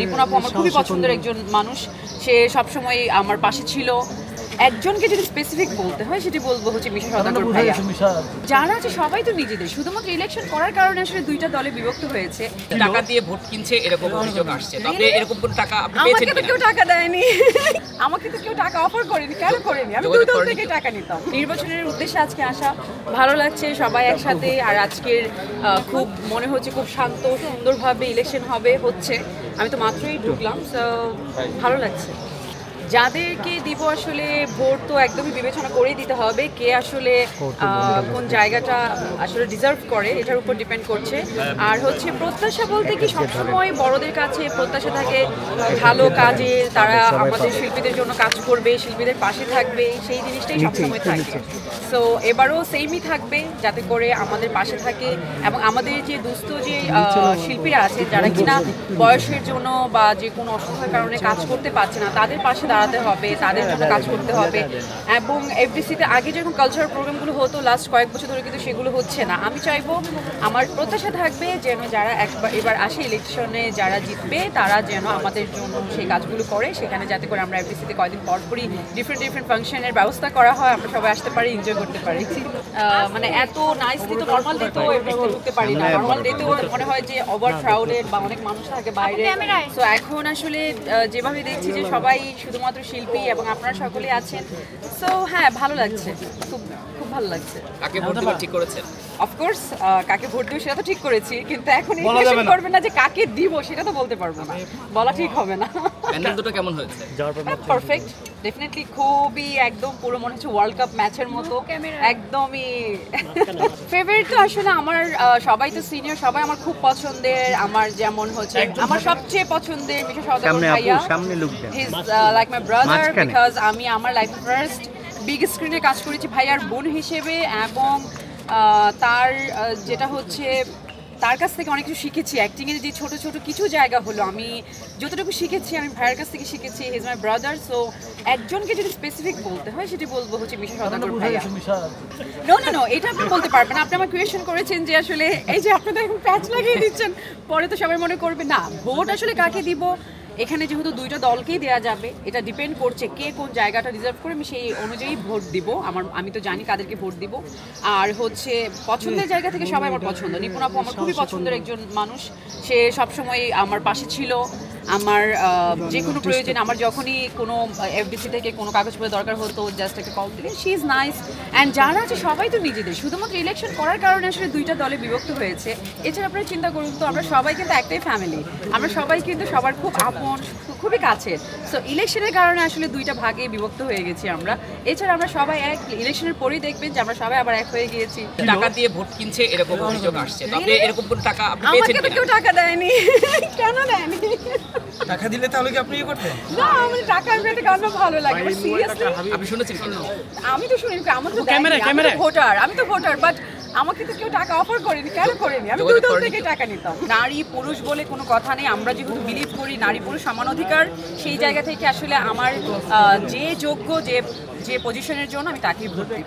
রিপন আপু আমার খুবই পছন্দের একজন মানুষ। সে সবসময় আমার পাশে ছিল। একজনকে যদি স্পেসিফিক বলতে হয় সেটি বলবো হচ্ছে মিশা সওদাগর ভাইয়া। যারা আছে সবাই তো নিজেদের, শুধুমাত্র ইলেকশন করার কারণে আসলে দুইটা দলে বিভক্ত হয়েছে। টাকা দিয়ে ভোট কিনছে এরকম অভিযোগ আসছে। তবে এরকম কোন টাকা আপনি পেয়েছেন? আমাকে তো কেউ টাকা দেয়নি, আমাকে তো কেউ টাকা অফার করেনি। কেন করেনি? আমি দুই দল থেকে টাকা নিতাম। নির্বাচনের উদ্দেশ্যে আজকে আসা, ভালো লাগছে সবাই একসাথে। আর আজকের খুব মনে হচ্ছে খুব শান্ত সুন্দরভাবে ইলেকশন হচ্ছে। আমি তো মাত্রই ঢুকলাম, সো ভালো লাগছে। যাদেরকে দিব আসলে ভোট তো একদমই বিবেচনা করেই দিতে হবে, কে আসলে কোন জায়গাটা আসলে ডিজার্ভ করে এটার উপর ডিপেন্ড করছে। আর হচ্ছে প্রত্যাশা বলতে কি, সবসময় বড়দের কাছে প্রত্যাশা থাকে ভালো কাজে, তারা আমাদের শিল্পীদের জন্য কাজ করবে, শিল্পীদের পাশে থাকবে, সেই জিনিসটাই সবসময় থাকে। সো এবারও সেমই থাকবে, যাতে করে আমাদের পাশে থাকে এবং আমাদের যে দুস্থ যে শিল্পীরা আছে যারা কিনা বয়সের জন্য বা যে কোনো অসুখের কারণে কাজ করতে পারছে না, তাদের পাশে দাঁড়াতে হবে, তাদের জন্য কাজ করতে হবে। এবং এফডিসিতে আগে যখন কালচারাল প্রোগ্রামগুলো হতো লাস্ট কয়েক বছর ধরে, কিন্তু সেগুলো হচ্ছে না। আমি চাইবো, আমার প্রত্যাশা থাকবে যেন যারা এবার আসে ইলেকশনে, যারা জিতবে তারা যেন আমাদের জন্য সেই কাজগুলো করে, সেখানে যাতে করে আমরা এফডিসিতে কয়েকদিন পরপরই ডিফারেন্ট ফাংশনের ব্যবস্থা করা হয়, আমরা সবাই আসতে পারি, এনজয় করতে পারি। মানে এত নাইসলি তো নর্মাল ডেতেও এফডিসিতে ঢুকতে পারি না। নর্মাল ডেতেও মনে হয় যে ওভার ক্রাউডেড বা অনেক মানুষ থাকে বাইরে। সো এখন আসলে যেভাবে দেখছি যে সবাই শুধুমাত্র শিল্পী এবং আপনারা সকলেই আছেন, সো হ্যাঁ ভালো লাগছে, খুব খুব ভালো লাগছে। কাকে ভোট দেবেন ঠিক করেছেন? অফকোর্স কাকে ভোট দেব সেটা তো ঠিক করেছি, কিন্তু এখন ইনফরমেশন করবেন না যে কাকে দিব সেটা তো বলতে পারবো না, বলা ঠিক হবে না। প্যানেল দুটো কেমন হয়েছে? পারফেক্ট, ডেফিনেটলি খুবই একদম পুরো মনে হচ্ছে ওয়ার্ল্ড কাপ ম্যাচের মতো, একদমই। ফেভারিট তো আসলে আমার সবাই তো সিনিয়র, সবাই আমার খুব পছন্দের। আমার যেমন হচ্ছে আমার সবচেয়ে পছন্দের মিশা সওদাগর ভাইয়া, he is like my brother, because আমি আমার লাইফ ফার্স্ট বিগ স্ক্রিনে কাজ করেছি ভাইয়ার বোন হিসেবে, এবং তার যেটা হচ্ছে তার কাছ থেকে অনেক কিছু শিখেছি। অ্যাক্টিংয়ের যে ছোট ছোট কিছু জায়গা হলো, আমি যতটুকু শিখেছি আমি ভাইয়ের কাছ থেকে শিখেছি। He is my brother. So একজনকে যদি স্পেসিফিক বলতে হয় সেটি বলবো হচ্ছে মিশা সওদাগর ভাইয়া। নো, এটা আপনি বলতে পারবেন। আপনি আমার কোয়েশ্চেন করেছেন যে আসলে এই যে আপনাদের এখন প্যাচ লাগিয়ে দিচ্ছেন, পরে তো সবাই মনে করবে না ভোট আসলে কাকে দিব। এখানে যেহেতু দুইটা দলকেই দেওয়া যাবে, এটা ডিপেন্ড করছে কে কোন জায়গাটা রিজার্ভ করে, আমি সেই অনুযায়ী ভোট দিব। আমি তো জানি কাদেরকে ভোট দিব। আর হচ্ছে পছন্দের জায়গা থেকে সবাই আমার পছন্দ। রিপন আপু আমার খুবই পছন্দের একজন মানুষ। সে সবসময় আমার পাশে ছিল, আমার যে কোনো প্রয়োজন, আমার যখনই কোনো এফডিসি থেকে কোনো কাগজপত্র দরকার হতো জাস্ট একটা কল দিলে। She is nice. অ্যান্ড যারা আছে সবাই তো নিজেদের, শুধুমাত্র ইলেকশন করার কারণে আসলে দুইটা দলে বিভক্ত হয়েছে। এছাড়া আপনারা চিন্তা করুন তো, আমরা সবাই কিন্তু একটাই ফ্যামিলি, আমরা সবাই কিন্তু সবার খুব আপন, খুবই কাছের। সো ইলেকশনের কারণে আসলে দুইটা ভাগে বিভক্ত হয়ে গেছি আমরা। এছাড়া আমরা সবাই এক, ইলেকশনের পরেই দেখবেন যে আমরা সবাই আবার এক হয়ে গিয়েছি। টাকা দিয়ে ভোট কিনছে এরকম অভিযোগ আসছে। তবে এরকম কোন টাকা আপনি পেয়েছেন? আমাকে তো কেউ টাকা দেয়নি। কেন দেয়নি? টাকা দিলে তাহলে কি আপনি করতেন? না, আমার টাকা পেতে কারণ ভালো লাগে। সিরিয়াসলি আপনি শুনেছেন কেন? আমি তো শুনি, আমার তো ভোটার, আমি তো ভোটার, বাট আমাকে তো কেউ টাকা অফার করেনি। কেন করেনি? আমি দুই দল থেকে টাকা নিতাম। নারী পুরুষ বলে কোনো কথা নেই। আমরা যেহেতু বিলিভ করি নারী পুরুষ সমান অধিকার, সেই জায়গা থেকে আসলে আমার যে যোগ্য যে পজিশনের জন্য আমি তাকেই ভোট দিই।